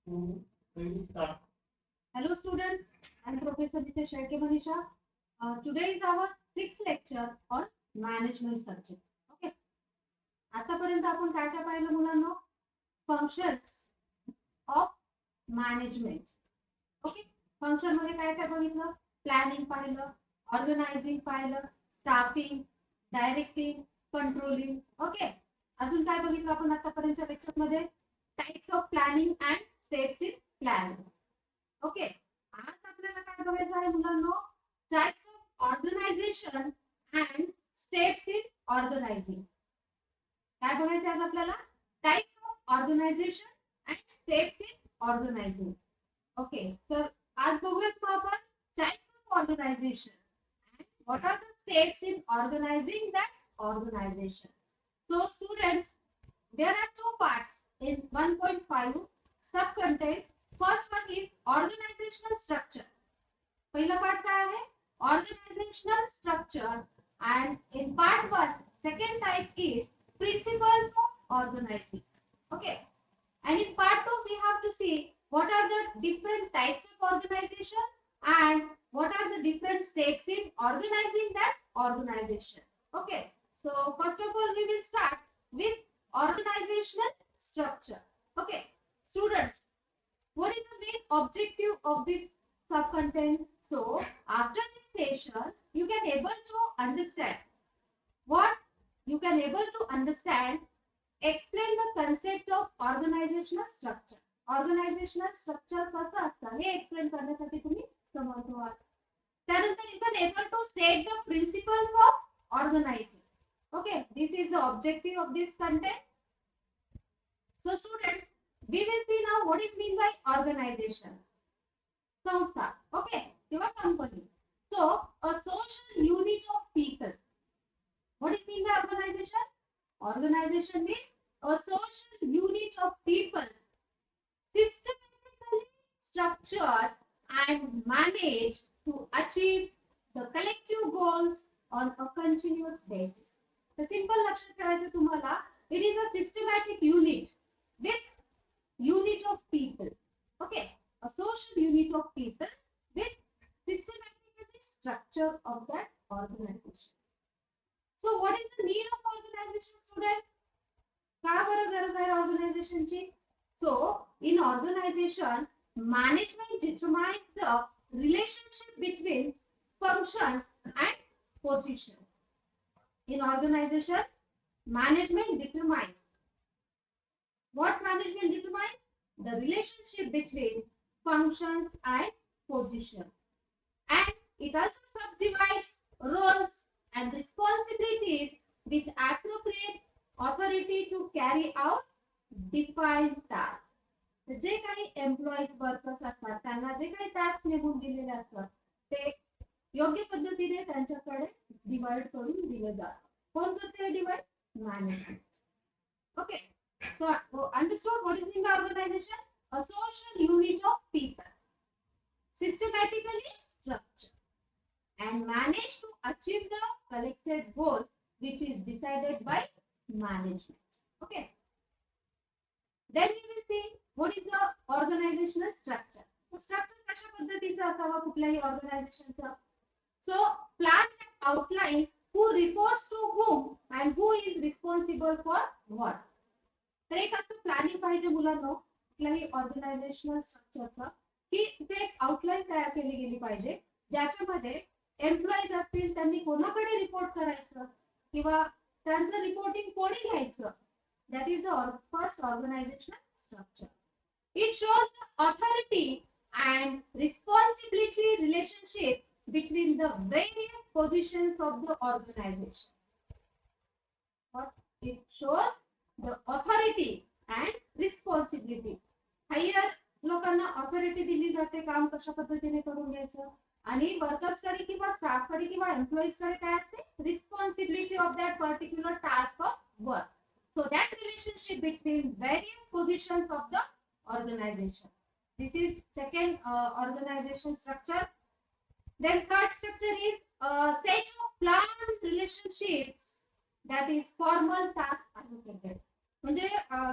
Hello students, I am Professor Mr. Sharke Manisha. Today is our sixth lecture on management subject. Okay. आतापर्यंत आपण काय काय पाहिलं मुलांनो? Functions of management. Okay. Function मध्ये काय काय बघितलं? Planning पाहिलं, organizing पाहिलं, staffing, directing, controlling. Okay. अजून काय बघितलं आपण आतापर्यंतच्या लेक्चर मध्ये? Types of planning and steps in planning. Okay आज आपल्याला काय बघायचं आहे मुलांनो types of organisation and steps in organising काय बघायचं आहे आपल्याला types of organisation and steps in organising okay तर आज बघूयात मग आपण types of organisation and what are the steps in organising that organisation so students there are two parts in 1.5 sub content. First one is organizational structure. पहिला part काय आहे organizational structure and in part 1 second type is principles of organizing. Okay, and in part 2 we have to see what are the different types of organization and what are the different steps in organizing that organization. Okay, so first of all we will start with organizational structure. Okay, students, what is the main objective of this sub-content? So, after this session, you can able to understand what you can able to understand. Explain the concept of organizational structure. Organizational structure कसं असतं हे explain करण्यासाठी तुम्ही समर्थ व्हाल. त्यानंतर you can able to set the principles of organizing. Okay, this is the objective of this content. So, students, we will see now what is mean by organization. Samstha, okay, your company. So, a social unit of people. What is mean by organization? Organization means a social unit of people systematically structured and managed to achieve the collective goals on a continuous basis. The simple लक्षात ठेवायचं तुम्हाला, it is a systematic unit with unit of people. Okay, a social unit of people with systematically structure of that organization. So what is the need of organization, student? का बरं गरज आहे organization ची? So in organization management determines the relationship between functions and position. In organization management determines what management determines? The relationship between functions and position. And it also subdivides roles and responsibilities with appropriate authority to carry out defined tasks. जे काही employees workers असतात त्यांना जे काही task नेमून दिलेले असतात ते योग्य पद्धतीने त्यांच्याकडे डिवाइड करून दिले जातात. कोण करते divide? Management. Okay, so understood what is mean by organization? A social unit of people systematically structured and managed to achieve the collected goal which is decided by management. Okay, then we will see what is the organizational structure. The structure कशा पद्धतीचा असावा कुठल्याही ऑर्गनायझेशनचा? So plan outlines who reports to whom and who is responsible for what. तर एक असं planning पाहिजे मुलांनो कुठल्याही ऑर्गनायझेशनल स्ट्रक्चरचं की ते एक आउटलाईन तयार केली गेली पाहिजे ज्याच्यामध्ये एम्प्लॉईज असतील त्यांनी कोणाकडे रिपोर्ट करायचं किंवा त्यांचं रिपोर्टिंग कोणी घ्यायचं. That is the first organisational structure. It shows the authority and responsibility relationship between the various positions of the organisation. It shows the authority and responsibility. Higher लोकांना ऑथॉरिटी दिली जाते काम कशा पद्धतीने करून घ्यायचं आणि वर्कर्स कडे किंवा स्टाफ कडे किंवा एम्प्लॉईज कडे काय असते responsibility of that particular task of work. So that relationship between various positions of the organisation. This is second organisation structure. Then third structure is set of plan relationships that is formal task allocated. म्हणजे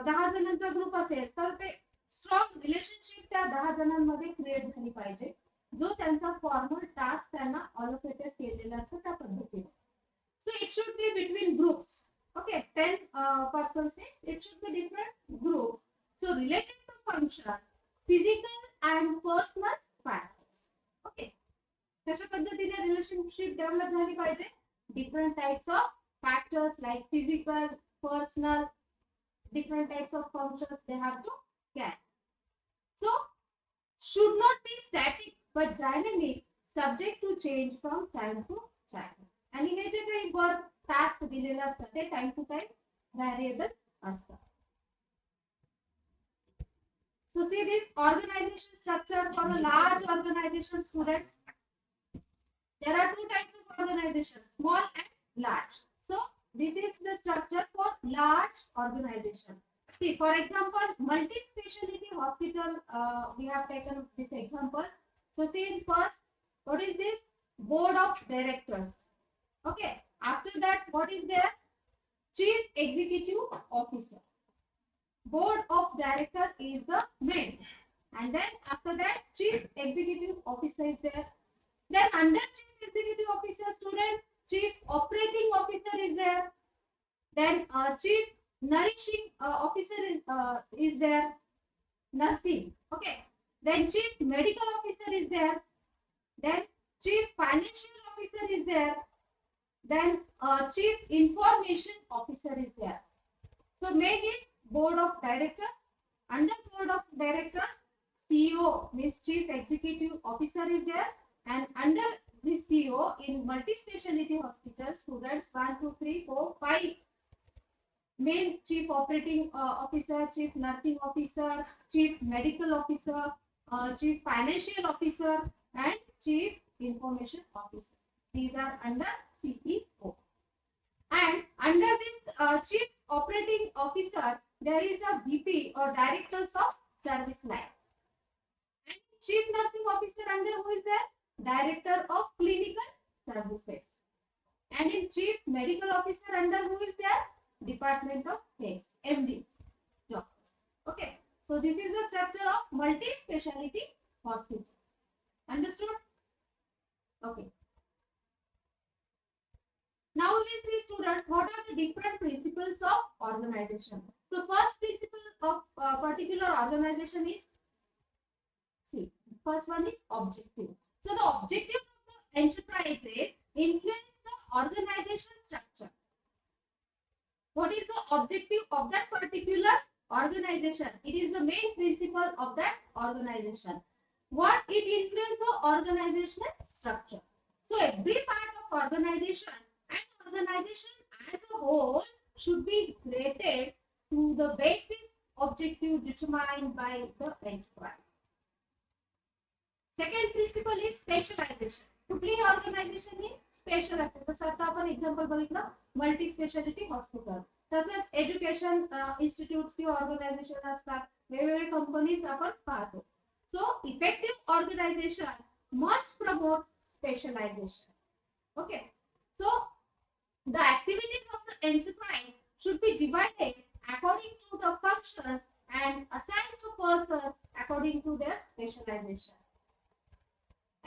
10 जणांचा group असेल तर ते strong relationship त्या 10 जणांमध्ये create झाली पाहिजे जो त्यांचा फॉर्मल टास्क त्यांना अलोकेटेड केलेला असतो त्या पद्धतीने. So it should be between groups. Okay, 10 persons is it should be different groups. So related to functions, physical and personal factors. Okay, कशा पद्धतीने रिलेशनशिप डेव्हलप झाली पाहिजे? Different types of factors like physical, personal, different types of functions they have to carry. So should not be static but dynamic, subject to change from time to time. आणि हे जे काही work task दिलेले असतात ते time to time variable असतात. So see this organization structure for a large organization, students. There are two types of organization, small and large. So this is the structure for large organization. See, for example, multi-speciality hospital, we have taken this example. So see in first, what is this? Board of directors. Okay. After that, what is there? Chief Executive Officer. Board of Director is the main. And then after that, Chief Executive Officer is there. Then under Chief Executive Officer, students, Chief Operating Officer is there. Then Chief Nourishing Officer is there. Nursing. Okay. Then Chief Medical Officer is there. Then Chief Financial Officer is there. Then Chief Information Officer is there. So main is Board of Directors. Under Board of Directors, CEO means Chief Executive Officer is there. And under this CEO in multi-speciality hospitals, students 1, 2, 3, 4, 5 main Chief Operating Officer, Chief Nursing Officer, Chief Medical Officer, Chief Financial Officer, and Chief Information Officer. These are under CEO. And under this Chief Operating Officer, there is a VP or Directors of Service Line. And Chief Nursing Officer under who is there? Director of Clinical Services. And in Chief Medical Officer under who is there? Department of Health, MD, doctors. Okay. So this is the structure of multi-speciality hospital. Understood? Okay. Now we will see, students, what are the different principles of organization. So first principle of particular organization is, see, first one is objective. So the objective of the enterprise is influence the organization structure. What is the objective of that particular organization? It is the main principle of that organization. What it influences the organizational structure. So every part of organization and organization as a whole should be rated to the basis objective determined by the enterprise. Second principle is specialization. कुठली organisation ही special असते. जसं आता आपण example बघितलं multi speciality hospital. तसंच education institutes किंवा organisation असतात. वेगवेगळे कंपनीज आपण पाहतो. So effective organization must promote specialization. Okay. So the activities of the enterprise should be divided according to the functions and assigned to persons according to their specialization.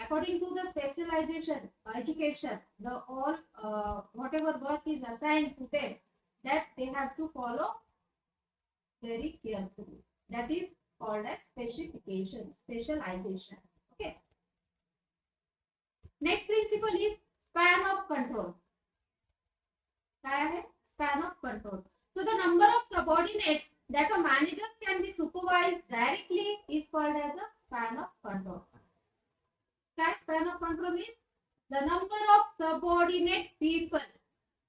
According to the specialization, education, the all whatever work is assigned to them, that they have to follow very carefully. That is called as specification, specialization. Okay. Next principle is span of control. काय आहे? Span of control. So the number of subordinates that a manager can be supervised directly is called as a span of control. That span of control is the number of subordinate people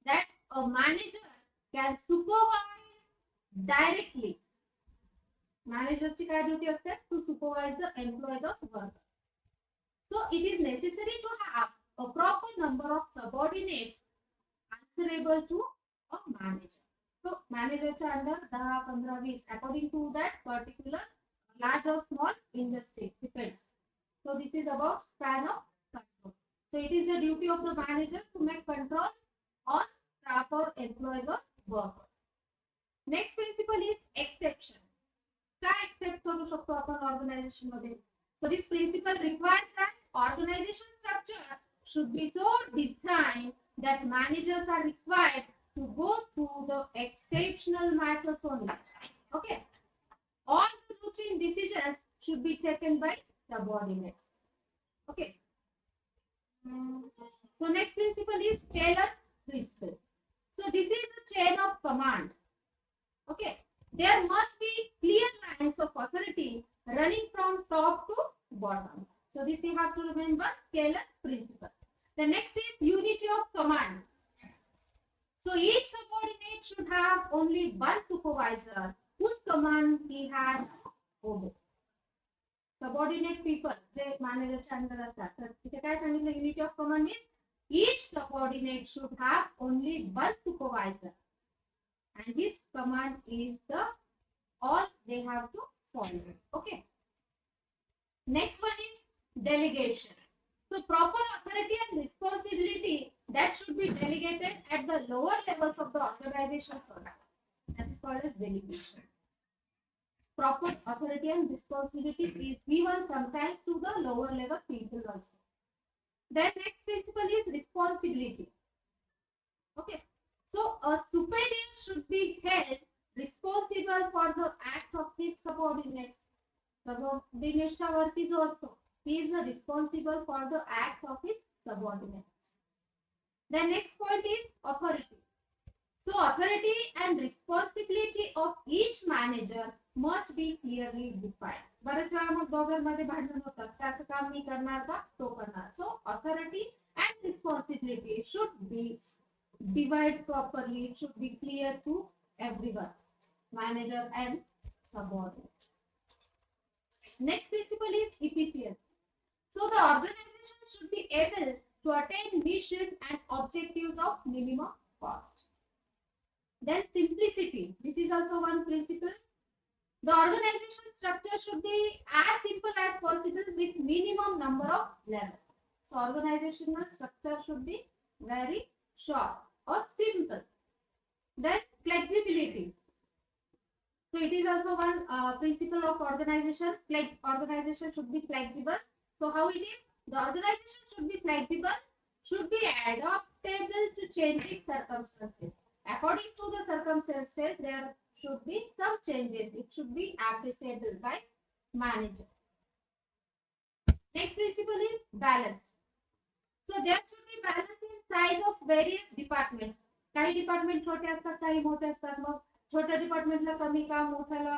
that a manager can supervise directly. Manager ची काय duty असते? To supervise the employees of workers. So it is necessary to have a proper number of subordinates answerable to a manager. So manager च्या under 10, 15, 20 according to that particular large or small industry depends. So this is about span of control. So it is the duty of the manager to make control on staff or employees or workers. Next principle is exception. काय accept करू शकतो आपण organisation मध्ये? So this principle requires that organization structure should be so designed that managers are required to go through the exceptional matters only. Okay. All the routine decisions should be taken by subordinates. Okay. So next principle is Taylor principle. So this is a chain of command. Okay. There must be clear lines of authority running from top to bottom. So this you have to remember scalar principle. The next is unity of command. So each subordinate should have only one supervisor whose command he has to obey. Subordinate people जे मॅनेजरच्या under असतात तर तिथे काय सांगितलं unity of command means each subordinate should have only one supervisor and his command is the all they have to follow. Okay. Next one is delegation. So proper authority and responsibility that should be delegated at the lower levels of the organization. That is called as delegation. Proper authority and responsibility is given sometimes to the lower level people also. Then next principle is responsibility. Okay. So a superior should be held responsible for the act of his subordinates. Subordinates वरती जो असतो, he is the responsible for the act of his subordinates. The next point is authority. So authority and responsibility of each manager must be clearly defined. बरेच वेळा मग दोघांमध्ये भांडण होतात, त्याचं काम मी करणार का तो करणार. So authority and responsibility should be divided properly. It should be clear to everyone, manager and subordinate. Next principle is efficiency. So the organization should be able to attain mission and objectives of minimum cost. Then simplicity. This is also one principle. The organization structure should be as simple as possible with minimum number of levels. So organizational structure should be very short or simple. Then flexibility. So it is also one principle of organization. Organization should be flexible. So how it is? The organization should be flexible, should be adaptable to changing circumstances. According to the circumstances, there should be some changes. It should be appreciable by manager. Next principle is balance. So there should be balance in size of various departments. काही department छोटे असतात, काही मोठे असतात. मग छोट्या डिपार्टमेंटला कमी काम, मोठ्याला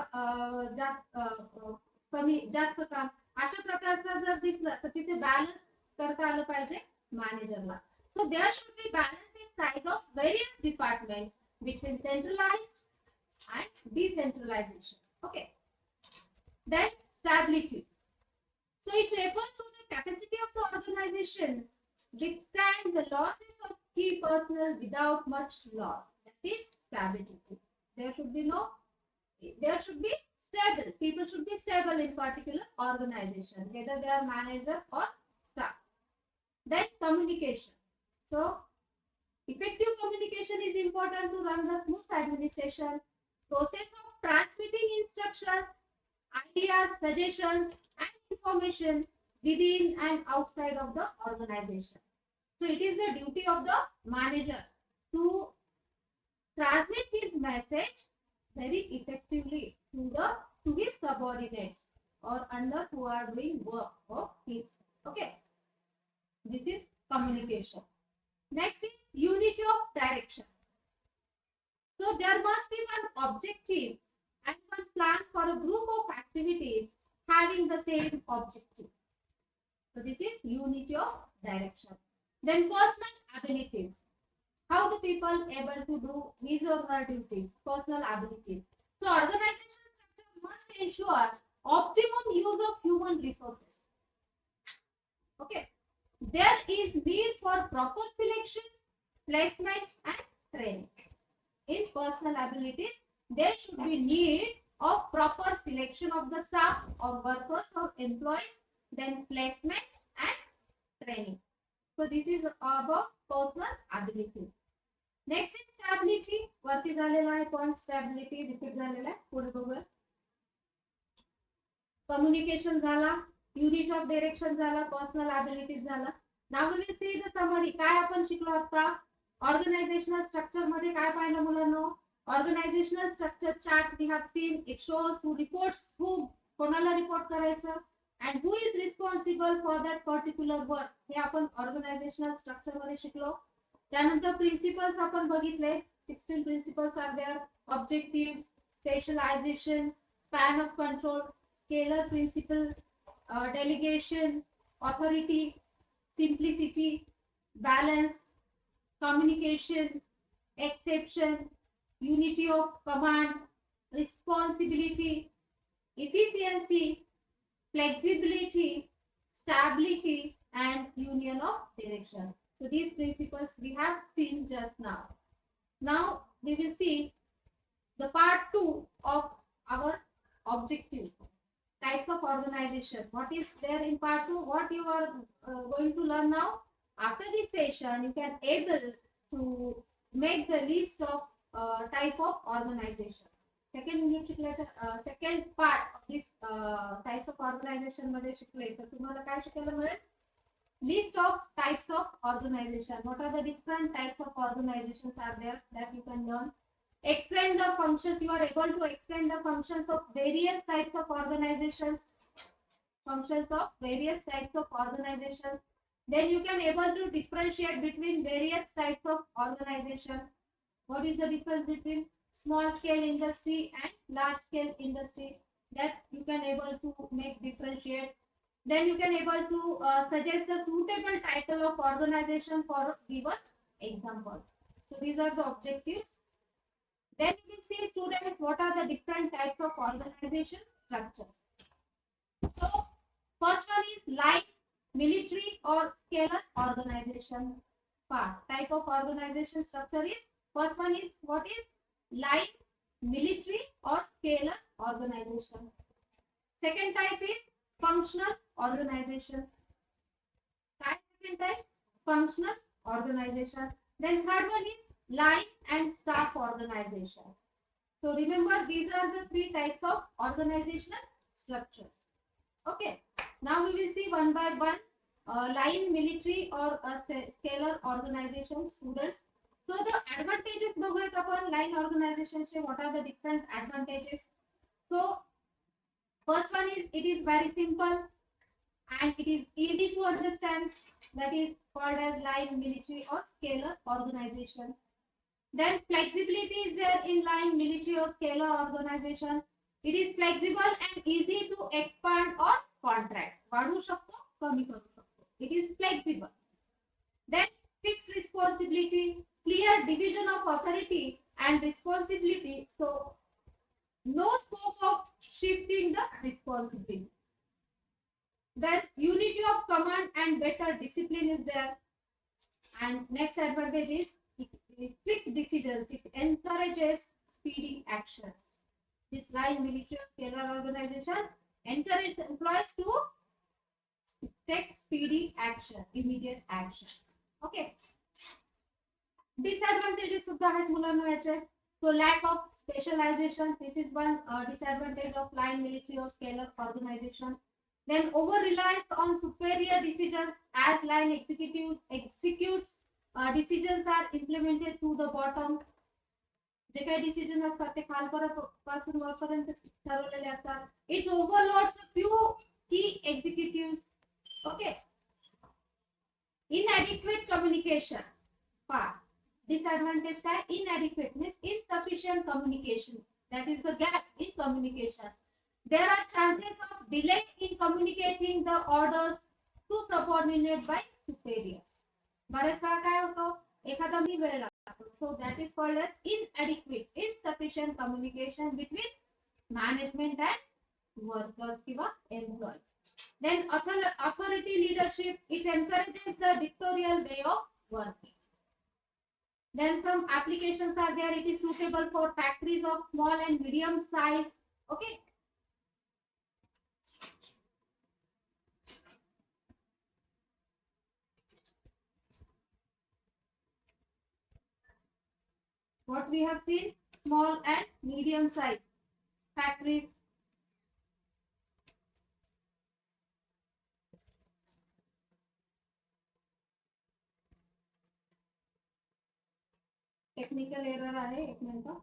जास्त काम, अशा प्रकारचं जर दिसलं तर तिथे बॅलन्स करता आलं पाहिजे मॅनेजरला. So there should be balance in size of various departments between centralized and decentralization. Okay. Then stability. So it refers to the capacity of the organization withstand the losses of key personnel without much loss. That is stability. There should be stable. People should be stable in particular organization, whether they are manager or staff. Then communication. So effective communication is important to run the smooth administration. Process of transmitting instructions, ideas, suggestions, and information within and outside of the organization. So it is the duty of the manager to transmit his message very effectively to his subordinates or under who are doing work of his. Okay. This is communication. Next is unity of direction. So there must be one objective and one plan for a group of activities having the same objective. So this is unity of direction. Then personal abilities. How the people able to do his or her duties, personal abilities. So organization structure must ensure optimum use of human resources. Okay. There is need for proper selection, placement and training. In personal abilities, there should be need of proper selection of the staff or workers or employees, then placement and training. So this is about personal ability. Next is stability. वरती झालेला आहे point stability repeat झालेला आहे. पुढे बघूया. Communication झाला, unit of direction झाला, personal abilities झाला. Now we will see the summary. काय आपण शिकलो आता? ऑर्गनायझेशनल स्ट्रक्चर मध्ये काय पाहिलं मुलांनो? Organisational structure chart we have seen. It shows who reports, who कोणाला रिपोर्ट करायचं, and who is responsible for that particular work. हे आपण ऑर्गनायझेशनल स्ट्रक्चर मध्ये शिकलो. त्यानंतर प्रिन्सिपल्स आपण बघितले. 16 principles are there. Objective, specialisation, span of control, scalar principle, delegation, authority, simplicity, balance, communication, exception, unity of command, responsibility, efficiency, flexibility, stability, and union of direction. So these principles we have seen just now. Now we will see the part 2 of our objective. Types of organization. What is there in part 2? What you are going to learn now? After this session, you can able to make the list of type of organizations. Second part of this types of organization मध्ये शिकले तर तुम्हाला काय शिकायला मिळेल? List of types of organization. What are the different types of organizations are there that you can learn? Explain the functions. You are able to explain the functions of various types of organizations. Functions of various types of organizations. Then you can able to differentiate between various types of organization. What is the difference between small scale industry and large scale industry? That you can able to make differentiate. Then you can able to suggest the suitable title of organization for given example. So these are the objectives. Then we will see, students, what are the different types of organization structures. So first one is line, military or scalar organization part. Type of organization structure is, first one is what is line, military or scalar organization. Second type is functional organization. Second type, functional organization. Then third one is line and staff organization. So remember, these are the three types of organizational structures. Okay. Now we will see one by one. Line, military or a scalar organization, students. So the advantages बघूयात आपण line organization चे. What are the different advantages? So first one is, it is very simple and it is easy to understand. That is called as line, military or scalar organization. Then flexibility is there in line, military or scalar organization. It is flexible and easy to expand or contract. वाढवू शकतो, कमी करू शकतो. It is flexible. Then fixed responsibility, clear division of authority and responsibility. So no scope of shifting the responsibility. Then unity of command and better discipline is there. And next advantage is quick decisions. It encourages speedy actions. This line, military or scalar organization encourages employees to take speedy action, immediate action. Okay. Disadvantages सुद्धा आहेत मुलांना याचे. So lack of specialization. This is one disadvantage of line, military or scalar organization. Then over reliance on superior decisions as line executes decisions are implemented to the bottom. जे काही decision असतात ते खालपासून वरपर्यंत ठरवलेले असतात. It overloads a few key executives. Okay. Inadequate communication part. Disadvantage काय? Inadequate means insufficient communication. That is the gap in communication. There are chances of delay in communicating the orders to subordinate by superiors. बरेच वेळा काय होतं, एखादा मी वेळ लागतो. So that is called as inadequate, insufficient communication between management and workers किंवा employees. Then authority leadership, it encourages the dictatorial way of working. Then some applications are there. It is suitable for factories of small and medium size. Okay. What we have seen, small and medium size factories. Technical error आहे, एक minute.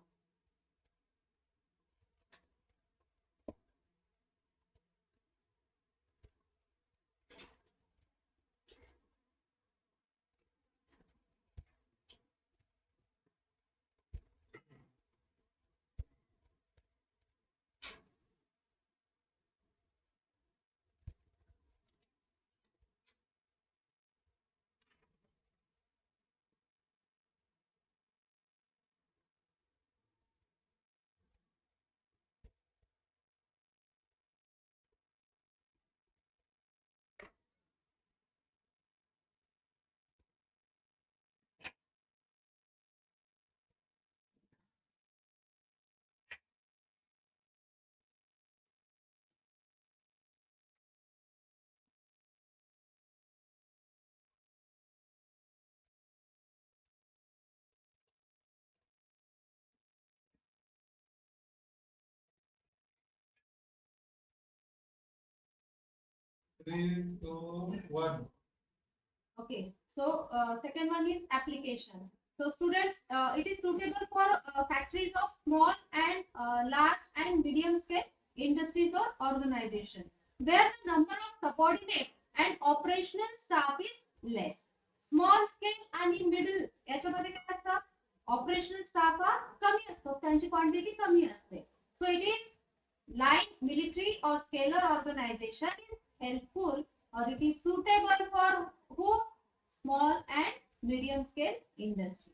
Three, two, one. Okay, so second one is application. So students, it is suitable for factories of small and large and medium scale industries or organization where the number of subordinate and operational staff is less. Small scale आणि middle याच्यामध्ये काय असतं? Operational staff हा कमी असतो, त्यांची quantity कमी असते. So it is like military or scalar organization is helpful or it is suitable for who? Small and medium scale industry.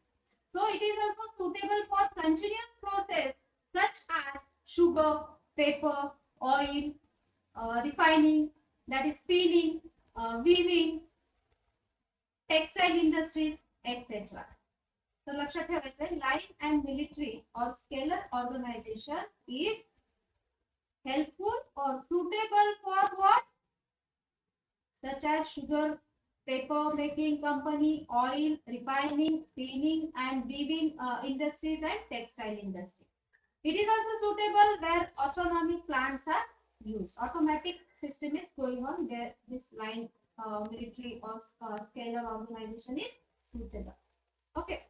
So it is also suitable for continuous process such as sugar, paper, oil, refining, that is spinning, weaving, textile industries, etc. So लक्षात ठेवायचं, line and military or scalar organization is helpful or suitable for what? Such as sugar, paper making company, oil, refining, spinning and weaving industries and textile industry. It is also suitable where autonomic plants are used. Automatic system is going on there. This line military or scalar organization is suitable. Okay.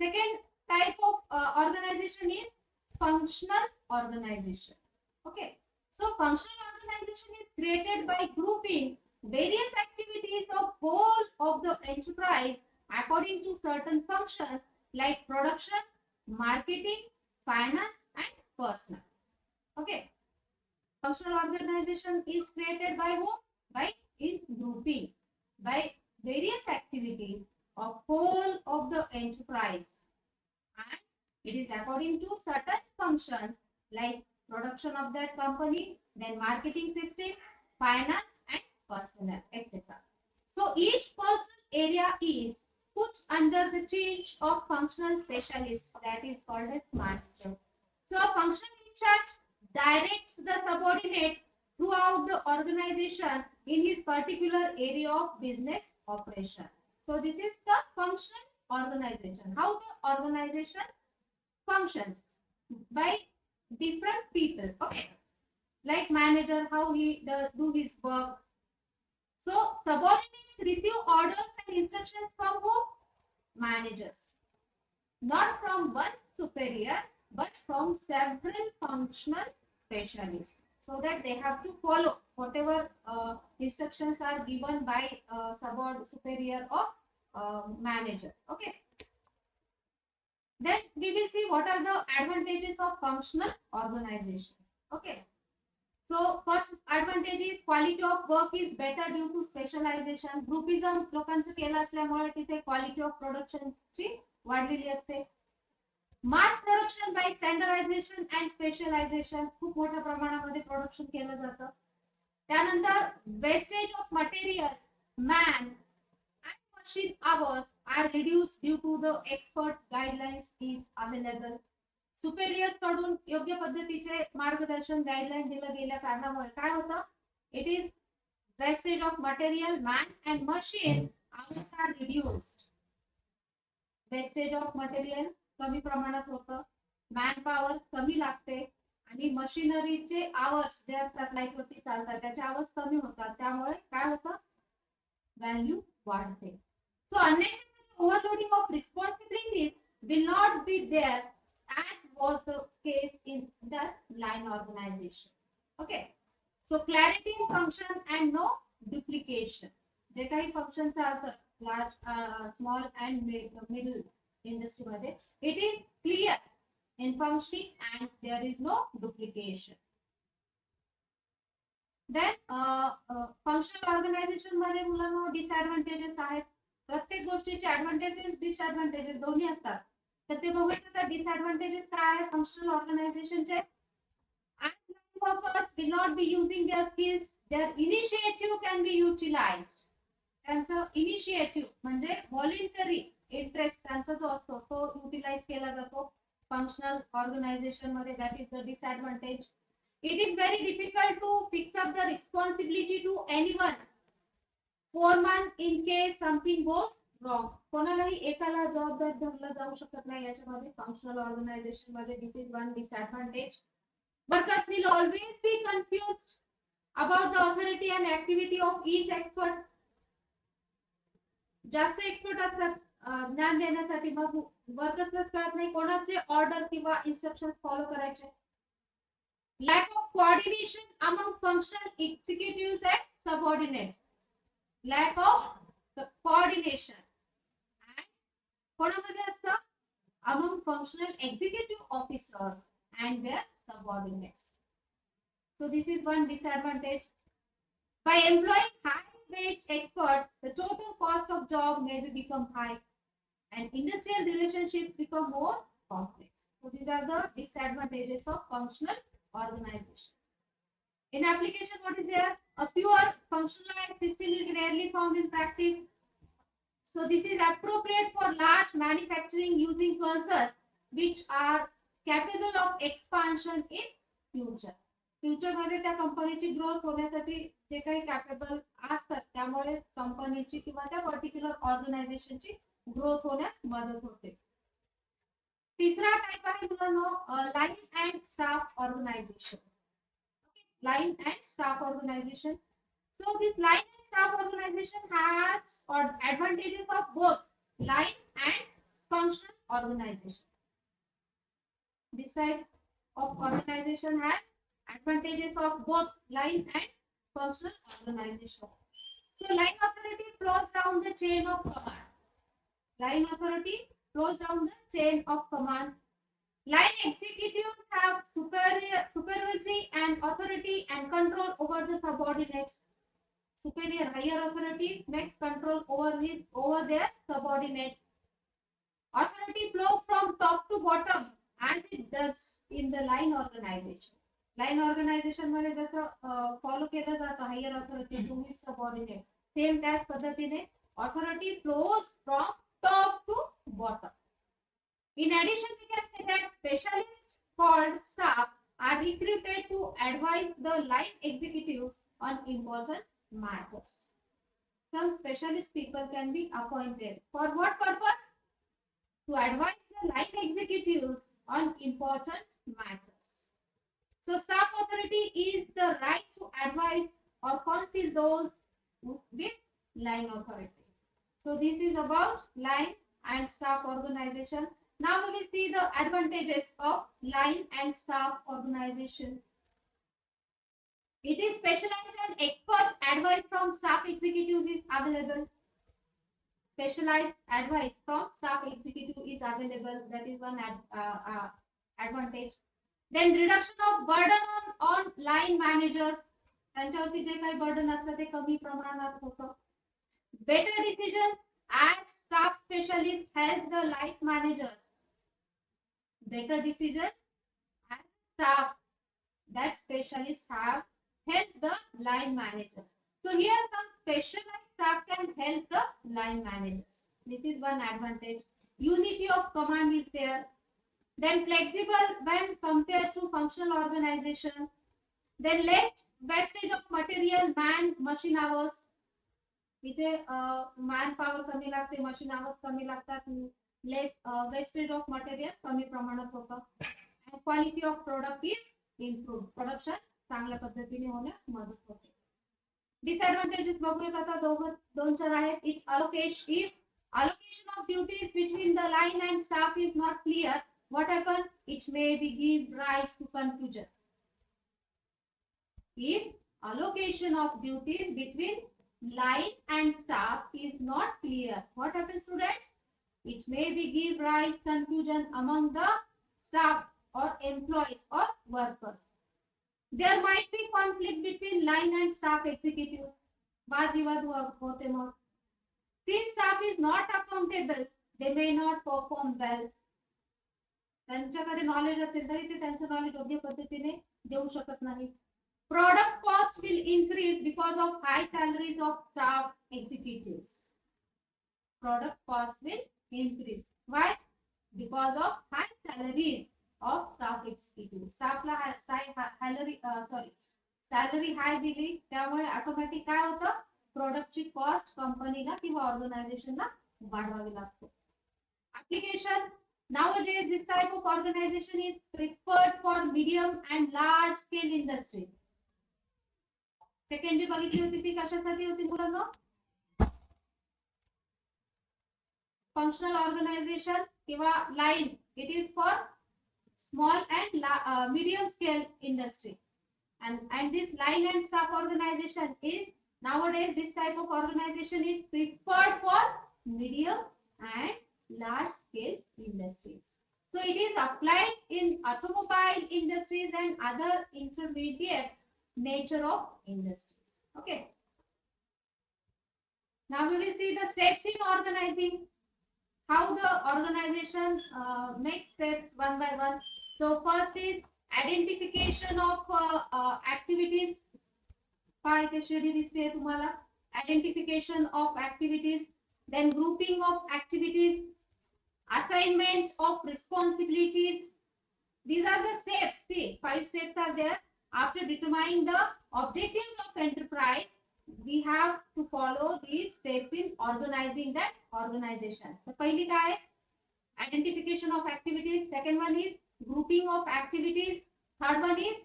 Second type of organization is functional organization. Okay. So functional organization is created by grouping various activities of whole of the enterprise according to certain functions like production, marketing, finance and personnel. Okay. Functional organization is created by whom? By in grouping by various activities of whole of the enterprise, and it is according to certain functions like production of that company, then marketing system, finance and personnel, etc. So each personal area is put under the charge of functional specialist, that is called as manager. So a functional in charge directs the subordinates throughout the organization in his particular area of business operation. So this is the functional organization. How the organization functions by different people. Okay, like manager, how he does do his work. So subordinates receive orders and instructions from who? Managers. Not from one superior, but from several functional specialists. So that they have to follow whatever instructions are given by superior or manager. Okay. Then we will see what are the advantages of functional organization. Okay. So first advantage is quality of work is better due to specialization. Groupism लोकांचं केलं असल्यामुळे तिथे quality of production ची वाढलेली असते. Mass production by standardisation and specialisation खूप मोठ्या प्रमाणामध्ये प्रोडक्शन केलं जातं. त्यानंतर wastage of material, man and machine hours are reduced due to the expert guidelines is available. Superiors कडून योग्य पद्धतीचे मार्गदर्शन गाईडलाईन दिलं गेल्या कारणामुळे काय होतं? It is wastage of material, man and machine hours are reduced. Wastage of material कमी प्रमाणात होतं, मॅन पॉवर कमी लागते आणि मशिनरीचे आवर्स जे असतात लाईटवरती चालतात त्याचे आवर्स कमी होतात. त्यामुळे काय होतं? व्हॅल्यू वाढते. So unnecessary overloading of responsibilities will not be there as was the case in the line organization. Okay, so clarity in function and no duplication. जे काही फंक्शन चालतं large small and middle industry मध्ये, it is clear in functioning and there is no duplication. Then functional organisation मध्ये मुलांना disadvantages आहेत. प्रत्येक गोष्टीचे advantages disadvantages दोन्ही असतात. तर ते बघूया तर डिसएडव्हान्टेजेस काय आहेत functional ऑर्गनायझेशनचे. as line workers will not be using their skills, their initiative can be utilized. त्यांचं इनिशिएटिव्ह म्हणजे व्हॉलंटरी इंटरेस्ट त्यांचा जो असतो तो युटिलाइज केला जातो फंक्शनल ऑर्गनायझेशन मध्ये. That is the disadvantage. It is very difficult to fix up the responsibility to anyone. Foreman in case something goes wrong. कोणालाही एकाला जबाबदार धरलं जाऊ शकत नाही याच्यामध्ये फंक्शनल ऑर्गनायझेशन मध्ये. This is one disadvantage. Workers will always be confused about the authority and activity of each expert. जास्त एक्सपर्ट असतात ज्ञान देण्यासाठी, मग वर्कर्सलाच कळत नाही कोणाचे ऑर्डर किंवा इन्स्ट्रक्शन्स फॉलो करायचे. Lack of coordination among functional executives and subordinates. Lack of coordination. And कोणामध्ये असतं? Among functional executive officers and their subordinates. So this is one disadvantage. By employing high wage experts, the total cost of job may become high and industrial relationships become more complex. So these are the disadvantages of functional organization. In application, what is there? A pure functionalized system is rarely found in practice. So this is appropriate for large manufacturing using cursors which are capable of expansion in future. Future मध्ये त्या कंपनीची growth होण्यासाठी जे काही capable असतात त्यामुळे कंपनीची किंवा त्या पर्टिक्युलर ऑर्गनायझेशनची ग्रोथ होण्यास मदत होते. तिसरा टाइप आहे मुलांनो line and staff organisation. Line and staff organization. So this line and staff organization has advantages of both line and functional organization. This type of organization has advantages of both line and functional organization. So line authority flows down the chain of command. Line authority flows down the chain of command. Line executives have supervisory and authority and control over the subordinates. Superior higher authority makes control over their subordinates. Authority flows from top to bottom as it does in the line organization. Line organization मध्ये जसं follow केलं जातं higher authority to his subordinate, same त्याच पद्धतीने authority flows from top to bottom. In addition, we can say that specialists called staff are recruited to advise the line executives on important matters. Some specialist people can be appointed. For what purpose? To advise the line executives on important matters. So staff authority is the right to advise or counsel those with line authority. So this is about line and staff organization. Now we will see the advantages of line and staff organization. It is specialized and expert advice from staff executives is available. Specialized advice from staff executive is available. That is one advantage. Then reduction of burden on line managers. त्यांच्यावरती जे काही burden असतं ते कमी प्रमाणात होतं. Better decisions as staff specialists help the line managers. Better decisions and staff that specialists have help the line managers. So here some specialized staff can help the line managers. This is one advantage. Unity of command is there. Then flexible when compared to functional organization. Then less wastage of material, man, machine hours. इथे man power कमी लागते, machine hours कमी लागतात, less wastage of material कमी प्रमाणात होतं. and quality of product is improved. Production चांगल्या पद्धतीने होण्यास मदत होते. डिसएडव्हान्टेजेस बघूयात आता दोन चार आहेत. It allocate if Allocation of duties between the line and staff is not clear. What happened? It may be give rise to confusion. If allocation of duties between line and staff is not clear, what happens, students? It may be give rise confusion among the staff or employees or workers. There might be conflict between line and staff executives. वाद विवाद होते मग. Since staff is not accountable, they may not perform well. त्यांच्याकडे knowledge असेल तरी ते त्यांचं knowledge योग्य पद्धतीने देऊ शकत नाहीत. Product cost will increase because of high salaries of staff executives. Product cost will increase. Why? Because of high salaries of staff executives. Staffला salary high दिली त्यामुळे ऑटोमॅटिक काय होतं? प्रोडक्टची कॉस्ट कंपनीला किंवा ऑर्गनायझेशनला वाढवावी लागते. Application. Nowadays, this type of organization is preferred for medium and large scale industries. Secondary बघितली होती ती कशासाठी होती मुलांनो? फंक्शनल ऑर्गनायझेशन किंवा line. It is for small and medium scale industry. And this line and staff organization is nowadays this type of organization is preferred for medium and large scale industries. So it is applied in automobile industries and other intermediate nature of industries. Okay. Now we will see the steps in organizing. How the organization makes steps one by one. So first is identification of activities. काय ते shady दिसते तुम्हाला? Identification of activities, then grouping of activities, assignment of responsibilities. These are the steps. See, 5 steps are there. After determining the objectives of enterprise, we have to follow these steps in organizing that organization. So, पहिली काय? Identification of activities. Second one is grouping of activities. Third one is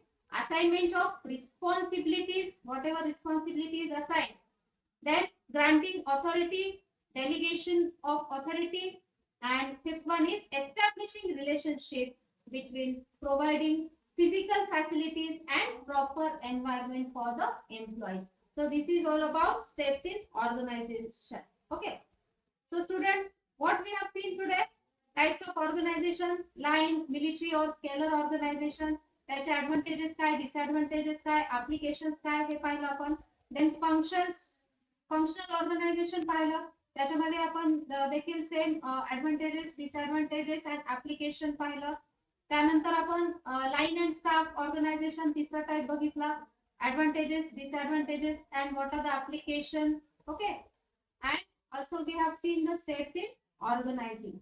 assignment of responsibilities, whatever responsibilities assigned. Then granting authority, delegation of authority, and fifth one is establishing relationship between providing physical facilities and proper environment for the employees. So this is all about steps in organization. Okay. So students, what we have seen today, types of organization, line, military or scalar organization, त्याचे advantages काय, disadvantages काय, applications काय हे पाहिलं आपण. Then functions, functional organization पाहिलं. त्याच्यामध्ये आपण देखील same advantages, disadvantages and application पाहिलं. त्यानंतर आपण लाइन एंड स्टाफ ऑर्गनायझेशन तिसरा टाइप बघितला. Advantages, disadvantages and what are the application. Okay. And also we have seen the steps in organizing.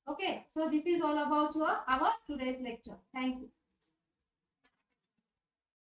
Okay. So this is all about our today's lecture. Thank you.